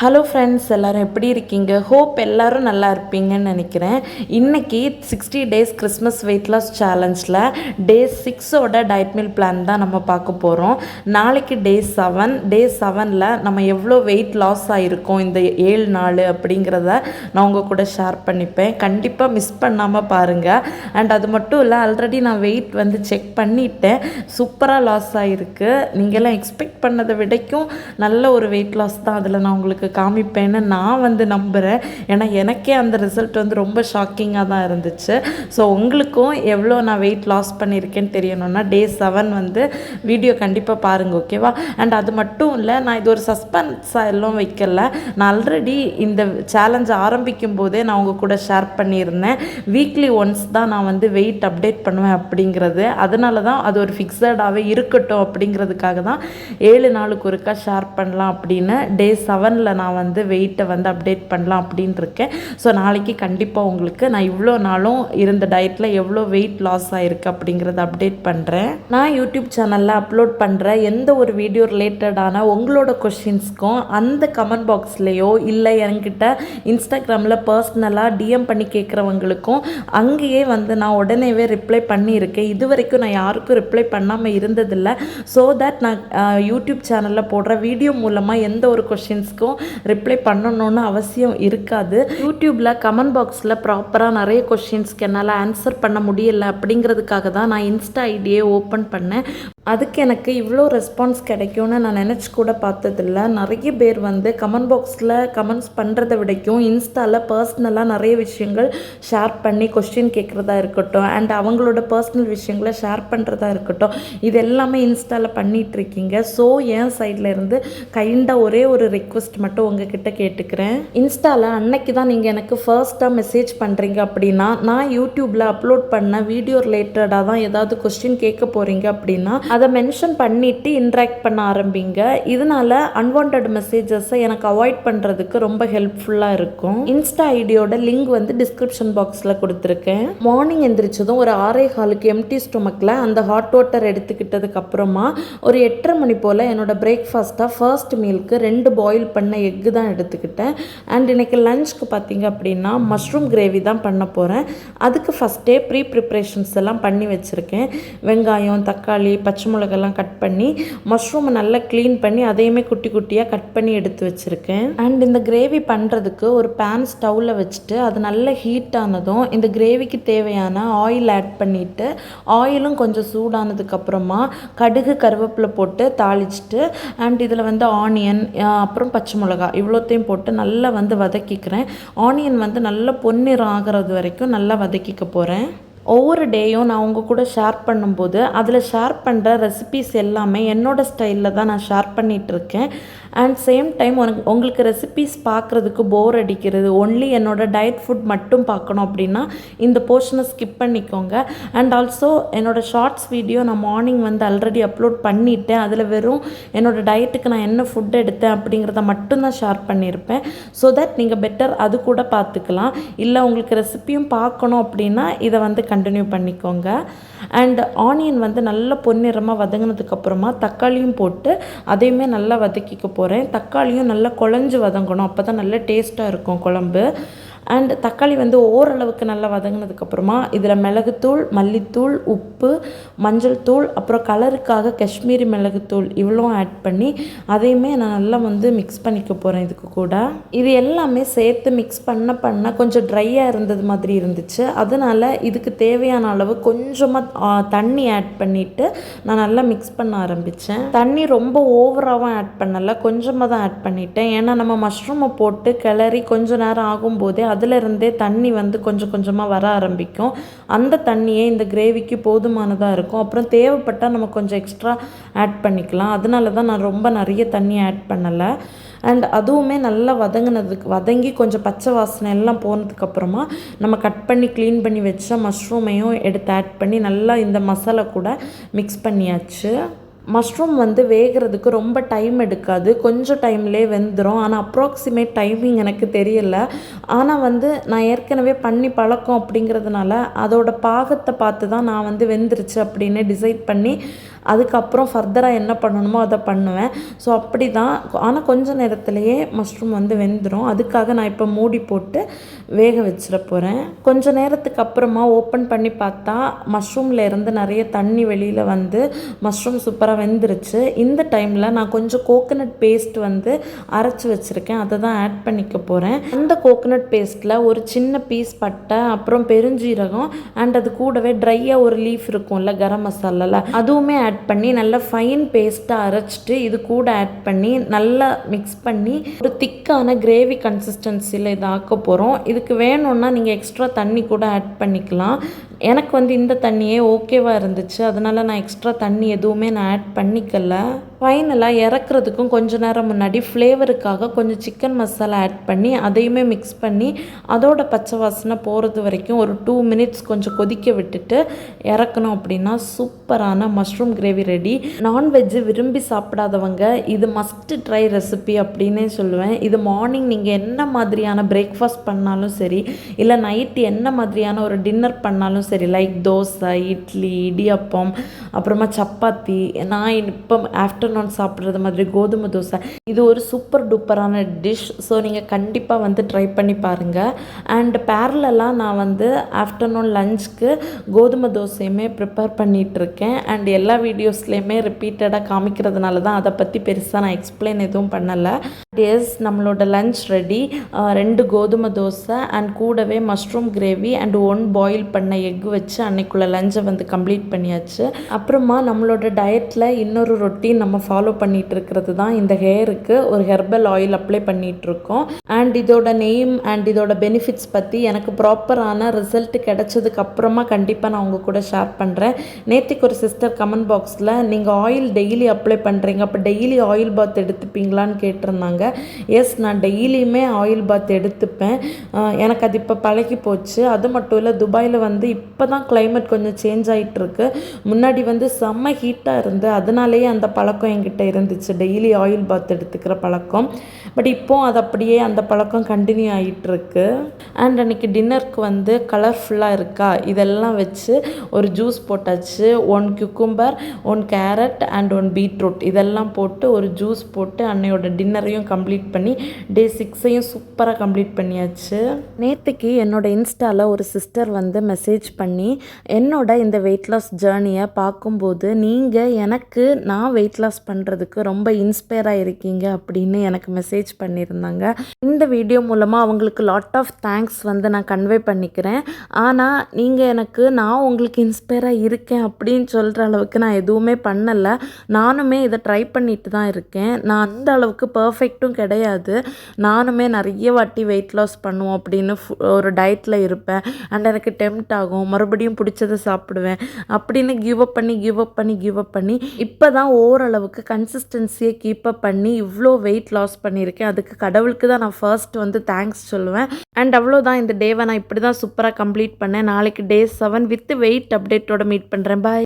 Hello friends, எல்லோரும் எப்படி இருக்கீங்க? ஹோப் எல்லோரும் நல்லா இருப்பீங்கன்னு நினைக்கிறேன். இன்றைக்கி 60 டேஸ் கிறிஸ்மஸ் வெயிட் லாஸ் சேலஞ்சில் டே 6ஓட டயட் மீல் பிளான் தான் நம்ம பார்க்க போகிறோம். நாளைக்கு டே 7. டே 7ல் நம்ம எவ்வளோ வெயிட் லாஸ் ஆகிருக்கோம் இந்த 7 நாள் அப்படிங்கிறத நான் உங்கள் கூட ஷேர் பண்ணிப்பேன். கண்டிப்பாக மிஸ் பண்ணாமல் பாருங்கள். அண்ட் அது மட்டும் இல்லை, ஆல்ரெடி நான் வெயிட் வந்து செக் பண்ணிட்டேன். சூப்பராக லாஸ் ஆகிருக்கு. நீங்கள்லாம் எக்ஸ்பெக்ட் பண்ணதை விடைக்கும் நல்ல ஒரு வெயிட் லாஸ் தான் அதில் நான் உங்களுக்கு காமிப்பேன்னு நான் வந்து நம்புகிறேன். ஏன்னா எனக்கே அந்த ரிசல்ட் வந்து ரொம்ப ஷாக்கிங்காக தான் இருந்துச்சு. ஸோ உங்களுக்கும் எவ்வளோ நான் வெயிட் லாஸ் பண்ணியிருக்கேன்னு தெரியணும்னா டே 7 வந்து வீடியோ கண்டிப்பாக பாருங்கள், ஓகேவா? அண்ட் அது மட்டும் இல்லை, நான் இது ஒரு சஸ்பென்ஸாக எல்லாம் வைக்கல. நான் ஆல்ரெடி இந்த சேலஞ்ச் ஆரம்பிக்கும் போதே நான் உங்கள் கூட ஷேர் பண்ணியிருந்தேன். வீக்லி ஒன்ஸ் தான் நான் வந்து வெயிட் அப்டேட் பண்ணுவேன் அப்படிங்கிறது. அதனால தான் அது ஒரு ஃபிக்ஸடாகவே இருக்கட்டும் அப்படிங்கிறதுக்காக தான் 7 நாளுக்கு ஒருக்கா ஷேர் பண்ணலாம் அப்படின்னு டே 7ல் நான் வந்து வெயிட்டை வந்து அப்டேட் பண்ணலாம் அப்படின்னு இருக்கேன். ஸோ நாளைக்கு கண்டிப்பாக உங்களுக்கு நான் இவ்வளோ நாளும் இருந்த டயட்டில் எவ்வளோ வெயிட் லாஸ் ஆகிருக்கு அப்படிங்கிறத அப்டேட் பண்ணுறேன். நான் யூடியூப் சேனலில் அப்லோட் பண்ணுற எந்த ஒரு வீடியோ ரிலேட்டடான உங்களோட கொஷின்ஸ்க்கும் அந்த கமெண்ட் பாக்ஸ்லேயோ இல்லை என்கிட்ட இன்ஸ்டாகிராமில் பர்சனலாக டிஎம் பண்ணி கேட்குறவங்களுக்கும் அங்கேயே வந்து நான் உடனேவே ரிப்ளை பண்ணியிருக்கேன். இது வரைக்கும் நான் யாருக்கும் ரிப்ளை பண்ணாமல் இருந்ததில்லை. ஸோ தட் நான் யூடியூப் சேனலில் போடுற வீடியோ மூலமாக எந்த ஒரு கொஷின்ஸ்க்கும் ரிப்ளை பண்ணணும்னு அவசியம் இருக்காது. யூடியூப்பில் கமெண்ட் பாக்ஸில் ப்ராப்பராக நிறைய கொஷின்ஸ்க்கு என்னால் ஆன்சர் பண்ண முடியலை அப்படிங்கிறதுக்காக தான் நான் இன்ஸ்டா ஐடியை ஓப்பன் பண்ணேன். அதுக்கு எனக்கு இவ்வளோ ரெஸ்பான்ஸ் கிடைக்கும்னு நான் நினச்சி கூட பார்த்ததில்ல. நிறைய பேர் வந்து கமெண்ட் பாக்ஸில் கமெண்ட்ஸ் பண்ணுறதை விடைக்கும் இன்ஸ்டாவில் பர்சனலாக நிறைய விஷயங்கள் ஷேர் பண்ணி கொஸ்டின் கேட்குறதா இருக்கட்டும், அண்ட் அவங்களோட பர்சனல் விஷயங்களை ஷேர் பண்ணுறதா இருக்கட்டும், இது எல்லாமே இன்ஸ்டாவில் பண்ணிகிட்ருக்கீங்க. ஸோ என் சைடில் இருந்து கைண்டாக ஒரே ஒரு ரிக்வெஸ்ட் மட்டும் உங்ககிட்ட கேட்டுக்கிறேன். இன்ஸ்டாவில் அன்னைக்கு தான் நீங்கள் எனக்கு ஃபர்ஸ்ட்டாக மெசேஜ் பண்ணுறீங்க அப்படின்னா, நான் யூடியூப்பில் அப்லோட் பண்ண வீடியோ ரிலேட்டடாக தான் ஏதாவது கொஸ்டின் கேட்க போகிறீங்க அப்படின்னா அதை மென்ஷன் பண்ணிவிட்டு இன்ட்ராக்ட் பண்ண ஆரம்பிங்க. இதனால் அன்வான்ட் மெசேஜஸை எனக்கு அவாய்ட் பண்ணுறதுக்கு ரொம்ப ஹெல்ப்ஃபுல்லாக இருக்கும். இன்ஸ்டா ஐடியோட லிங்க் வந்து டிஸ்கிரிப்ஷன் பாக்ஸில் கொடுத்துருக்கேன். மார்னிங் எந்திரிச்சதும் ஒரு 6:15 எம்டி ஸ்டொமக்கில் அந்த ஹாட் வாட்டர் எடுத்துக்கிட்டதுக்கு அப்புறமா ஒரு 8:30 மணி போல் என்னோட பிரேக்ஃபாஸ்ட்டாக ஃபர்ஸ்ட் மீலுக்கு 2 பாயில் பண்ண எக்கு தான் எடுத்துக்கிட்டேன். அண்ட் இன்றைக்கி லஞ்சுக்கு பார்த்தீங்க அப்படின்னா மஷ்ரூம் கிரேவி தான் பண்ண போகிறேன். அதுக்கு ஃபஸ்ட்டே ப்ரிப்ரேஷன்ஸ் எல்லாம் பண்ணி வச்சுருக்கேன். வெங்காயம், தக்காளி, பச்சை மிளகெல்லாம் கட் பண்ணி மஷ்ரூமை நல்லா க்ளீன் பண்ணி அதையுமே குட்டி குட்டியாக கட் பண்ணி எடுத்து வச்சுருக்கேன். அண்ட் இந்த கிரேவி பண்ணுறதுக்கு ஒரு பேன் ஸ்டவ்வில் வச்சுட்டு அது நல்ல ஹீட் ஆனதும் இந்த கிரேவிக்கு தேவையான ஆயில் ஆட் பண்ணிவிட்டு ஆயிலும் கொஞ்சம் சூடானதுக்கப்புறமா கடுகு, கருவேப்பிலை போட்டு தாளிச்சிட்டு அண்ட் இதில் வந்து ஆனியன் அப்புறம் பச்சை மிளகா இவ்வளோத்தையும் போட்டு நல்லா வந்து வதக்கிக்கிறேன். ஆனியன் வந்து நல்லா பொன்னிறம் ஆகிறது வரைக்கும் நல்லா வதக்கிக்க போகிறேன். ஒவ்வொரு டேயும் நான் உங்கள் கூட ஷேர் பண்ணும்போது அதில் ஷேர் பண்ணுற ரெசிபீஸ் எல்லாமே என்னோடய ஸ்டைலில் தான் நான் ஷேர் பண்ணிகிட்ருக்கேன். அண்ட் சேம் டைம் உங்களுக்கு ரெசிபீஸ் பார்க்குறதுக்கு போர் அடிக்கிறது, ஒன்லி என்னோடய டயட் ஃபுட் மட்டும் பார்க்கணும் அப்படின்னா இந்த போர்ஷனை ஸ்கிப் பண்ணிக்கோங்க. அண்ட் ஆல்சோ என்னோடய ஷார்ட்ஸ் வீடியோ நான் மார்னிங் வந்து ஆல்ரெடி அப்லோட் பண்ணிவிட்டேன். அதில் வெறும் என்னோடய டயட்டுக்கு நான் என்ன ஃபுட் எடுத்தேன் அப்படிங்கிறத மட்டும்தான் ஷேர் பண்ணியிருப்பேன். ஸோ தட் நீங்கள் பெட்டர் அது கூட பார்த்துக்கலாம். இல்லை உங்களுக்கு ரெசிபியும் பார்க்கணும் அப்படின்னா இதை வந்து கண்டினியூ பண்ணிக்கோங்க. அண்ட் ஆனியன் வந்து நல்லா பொன்னிறமாக வதங்கினதுக்கப்புறமா தக்காளியும் போட்டு அதையுமே நல்லா வதக்கிக்க போகிறேன். தக்காளியும் நல்லா குழஞ்சி வதங்கணும், அப்போ தான் நல்லா டேஸ்ட்டாக இருக்கும் குழம்பு. அண்ட் தக்காளி வந்து ஓரளவுக்கு நல்லா வதங்கினதுக்கப்புறமா இதில் மிளகுத்தூள், மல்லித்தூள், உப்பு, மஞ்சள் தூள், அப்புறம் கலருக்காக காஷ்மீரி மிளகுத்தூள் இவ்வளோ ஆட் பண்ணி அதையுமே நான் நல்லா வந்து மிக்ஸ் பண்ணிக்க போகிறேன். இதுக்கு கூட இது எல்லாமே சேர்த்து மிக்ஸ் பண்ண கொஞ்சம் ட்ரையாக இருந்தது மாதிரி இருந்துச்சு. அதனால் இதுக்கு தேவையான அளவு கொஞ்சமாக தண்ணி ஆட் பண்ணிவிட்டு நான் நல்லா மிக்ஸ் பண்ண ஆரம்பித்தேன். தண்ணி ரொம்ப ஓவராகவும் ஆட் பண்ணலை, கொஞ்சமாக தான் ஆட் பண்ணிட்டேன். ஏன்னா நம்ம மஷ்ரூமை போட்டு கிளறி கொஞ்சம் நேரம் ஆகும்போதே அதிலிருந்தே தண்ணி வந்து கொஞ்சம் கொஞ்சமாக வர ஆரம்பிக்கும். அந்த தண்ணியே இந்த கிரேவிக்கு போதுமானதாக இருக்கும். அப்புறம் தேவைப்பட்டால் நம்ம கொஞ்சம் எக்ஸ்ட்ரா ஆட் பண்ணிக்கலாம். அதனால தான் நான் ரொம்ப நிறைய தண்ணி ஆட் பண்ணலை. அண்ட் அதுவுமே நல்லா வதங்கி கொஞ்சம் பச்சை வாசனை எல்லாம் போனதுக்கப்புறமா நம்ம கட் பண்ணி க்ளீன் பண்ணி வச்ச மஷ்ரூமையும் எடுத்து ஆட் பண்ணி நல்லா இந்த மசாலா கூட மிக்ஸ் பண்ணியாச்சு. மஷ்ரூம் வந்து வேகிறதுக்கு ரொம்ப டைம் எடுக்காது, கொஞ்சம் டைம்லேயே வெந்துடும். ஆனால் அப்ராக்சிமேட் டைமிங் எனக்கு தெரியலை. ஆனால் வந்து நான் ஏற்கனவே பண்ணி பழக்கம் அப்படிங்கிறதுனால அதோட பாகத்தை பார்த்து தான் நான் வந்து வெந்துருச்சு அப்படின்னு டிசைட் பண்ணி அதுக்கப்புறம் ஃபர்தராக என்ன பண்ணணுமோ அதை பண்ணுவேன். ஸோ அப்படி தான். ஆனால் கொஞ்சம் நேரத்துலையே மஷ்ரூம் வந்து வெந்துடும். அதுக்காக நான் இப்போ மூடி போட்டு வேக வச்சிட போகிறேன். கொஞ்சம் நேரத்துக்கு அப்புறமா ஓப்பன் பண்ணி பார்த்தா மஷ்ரூமில் இருந்து நிறைய தண்ணி வெளியில் வந்து மஷ்ரூம் சூப்பராக வெந்துருச்சு. இந்த டைமில் நான் கொஞ்சம் கோகனட் பேஸ்ட் வந்து அரைச்சி வச்சுருக்கேன், அதை தான் ஆட் பண்ணிக்க போகிறேன். அந்த கோகனட் பேஸ்ட்டில் ஒரு சின்ன பீஸ் பட்டை, அப்புறம் பெருஞ்சீரகம் அண்ட் அது கூடவே ட்ரையாக ஒரு லீஃப் இருக்கும்ல கரம் மசாலாவில், அதுவுமே ஆட் பண்ணி நல்லா ஃபைன் பேஸ்ட்டாக அரைச்சிட்டு இது கூட ஆட் பண்ணி நல்லா மிக்ஸ் பண்ணி ஒரு திக்கான கிரேவி கன்சிஸ்டன்சியில் இதை ஆக்க போகிறோம். இதுக்கு வேணும்னா நீங்கள் எக்ஸ்ட்ரா தண்ணி கூட ஆட் பண்ணிக்கலாம். எனக்கு வந்து இந்த தண்ணியே ஓகேவாக இருந்துச்சு, அதனால் நான் எக்ஸ்ட்ரா தண்ணி எதுவுமே நான் ஆட் பண்ணிக்கல. ஃபைனலாக இறக்குறதுக்கும் கொஞ்ச நேரம் முன்னாடி ஃப்ளேவருக்காக கொஞ்சம் சிக்கன் மசாலா ஆட் பண்ணி அதையுமே மிக்ஸ் பண்ணி அதோட பச்சை வாசனை போகிறது வரைக்கும் ஒரு 2 மினிட்ஸ் கொஞ்சம் கொதிக்க விட்டுட்டு இறக்கணும். அப்படின்னா சூப்பரான மஷ்ரூம் கிரேவி ரெடி. நான்வெஜ்ஜு விரும்பி சாப்பிடாதவங்க இது மஸ்ட்டு ட்ரை ரெசிபி அப்படின்னே சொல்லுவேன். இது மார்னிங் நீங்கள் என்ன மாதிரியான பிரேக்ஃபாஸ்ட் பண்ணாலும் சரி, இல்லை நைட்டு என்ன மாதிரியான ஒரு டின்னர் பண்ணாலும் சரி, லைக் தோசை, இட்லி, இடியப்பம், அப்புறமா சப்பாத்தி, நான் இப்போ ஆஃப்டர்நூன் சாப்பிட்றது மாதிரி கோதுமை தோசை, இது ஒரு சூப்பர் டூப்பரான டிஷ். ஸோ நீங்கள் கண்டிப்பாக வந்து ட்ரை பண்ணி பாருங்கள். அண்ட் பேரலாக நான் வந்து ஆஃப்டர்நூன் லஞ்சுக்கு கோதுமை தோசையுமே ப்ரிப்பேர் பண்ணிகிட்ருக்கேன். அண்ட் எல்லா வீடியோஸ்லேயுமே ரிப்பீட்டடாக காமிக்கிறதுனால தான் அதை பற்றி பெருசாக நான் எக்ஸ்பிளைன் எதுவும் பண்ணலை. எஸ், நம்மளோட லஞ்ச் ரெடி. 2 கோதுமை தோசை அண்ட் கூடவே மஷ்ரூம் கிரேவி அண்ட் 1 பாயில் பண்ண எக் வச்சு அன்னைக்குள்ள லஞ்சை வந்து கம்ப்ளீட் பண்ணியாச்சு. அப்புறமா நம்மளோட டயட்டில் இன்னொரு ரொட்டீன் நம்ம ஃபாலோ பண்ணிகிட்டு இருக்கிறது தான் இந்த ஹேருக்கு ஒரு ஹெர்பல் ஆயில் அப்ளை பண்ணிகிட்ருக்கோம். அண்ட் இதோட நேம் அண்ட் இதோட பெனிஃபிட்ஸ் பற்றி எனக்கு ப்ராப்பரான ரிசல்ட் கிடைச்சதுக்கு அப்புறமா கண்டிப்பாக நான் உங்கள் கூட ஷேர் பண்ணுறேன். நேற்றுக்கு ஒரு சிஸ்டர் கமெண்ட் பாக்ஸில் நீங்கள் ஆயில் டெய்லி அப்ளை பண்ணுறீங்க, அப்போ டெய்லி ஆயில் பாத் எடுத்துப்பீங்களான்னு கேட்டிருந்தாங்க. எஸ், நான் டெய்லியுமே ஆயில் பாத் எடுத்துப்பேன். எனக்கு அது இப்போ பழகி போச்சு. அது மட்டும் இல்லை, துபாயில் வந்து இப்போ தான் கிளைமேட் கொஞ்சம் சேஞ்ச் ஆகிட்டுருக்கு. முன்னாடி வந்து செம்ம ஹீட்டாக இருந்து அதனாலேயே அந்த பழக்கம் என்கிட்ட இருந்துச்சு, டெய்லி ஆயில் பாத் எடுத்துக்கிற பழக்கம். பட் இப்போது அது அப்படியே அந்த பழக்கம் கண்டினியூ ஆகிட்டுருக்கு. அண்ட் அன்றைக்கி டின்னருக்கு வந்து கலர்ஃபுல்லாக இருக்கா, இதெல்லாம் வச்சு ஒரு ஜூஸ் போட்டாச்சு. 1 குக்கும்பர், 1 கேரட் அண்ட் 1 பீட்ரூட் இதெல்லாம் போட்டு ஒரு ஜூஸ் போட்டு அன்னையோட டின்னரையும் கம்ப்ளீட் பண்ணி டே 6ஐயும் சூப்பராக கம்ப்ளீட் பண்ணியாச்சு. நேற்றுக்கு என்னோட இன்ஸ்டாவில் ஒரு சிஸ்டர் வந்து மெசேஜ் பண்ணி என்னோட இந்த வெயிட் லாஸ் ஜேர்னியை பார்க்கும்போது நீங்கள் எனக்கு நான் வெயிட் லாஸ் பண்ணுறதுக்கு ரொம்ப இன்ஸ்பயராக இருக்கீங்க அப்படின்னு எனக்கு மெசேஜ் பண்ணியிருந்தாங்க. இந்த வீடியோ மூலமாக அவங்களுக்கு லாட் ஆஃப் தேங்க்ஸ் வந்து நான் கன்வே பண்ணிக்கிறேன். ஆனால் நீங்கள் எனக்கு நான் உங்களுக்கு இன்ஸ்பயராக இருக்கேன் அப்படின்னு சொல்கிற அளவுக்கு நான் எதுவுமே பண்ணலை. நானுமே இதை ட்ரை பண்ணிட்டு தான் இருக்கேன். நான் அந்த அளவுக்கு பர்ஃபெக்ட்டும் கிடையாது. நானுமே நிறைய வாட்டி வெயிட் லாஸ் பண்ணுவோம் அப்படின்னு ஒரு டயட்டில் இருப்பேன். அண்ட் எனக்கு டெம்ட் ஆகும், மறுபடியும் பிடிச்சதை சாப்பிடுவேன் அப்படின்னு கிவ் அப் பண்ணி இப்போ தான் ஓரளவுக்கு கன்சிஸ்டன்சியை கீப் அப் பண்ணி இவ்வளோ வெயிட் லாஸ் பண்ணியிருக்கேன். அதுக்கு கடவுளுக்கு தான் நான் ஃபர்ஸ்ட் வந்து தேங்க்ஸ் சொல்லுவேன். அண்ட் அவ்வளோதான், இந்த டேவை நான் இப்படி தான் சூப்பராக கம்ப்ளீட் பண்ணேன். நாளைக்கு டே 7 வித் வெயிட் அப்டேட்டோட மீட் பண்ணுறேன். பாய்.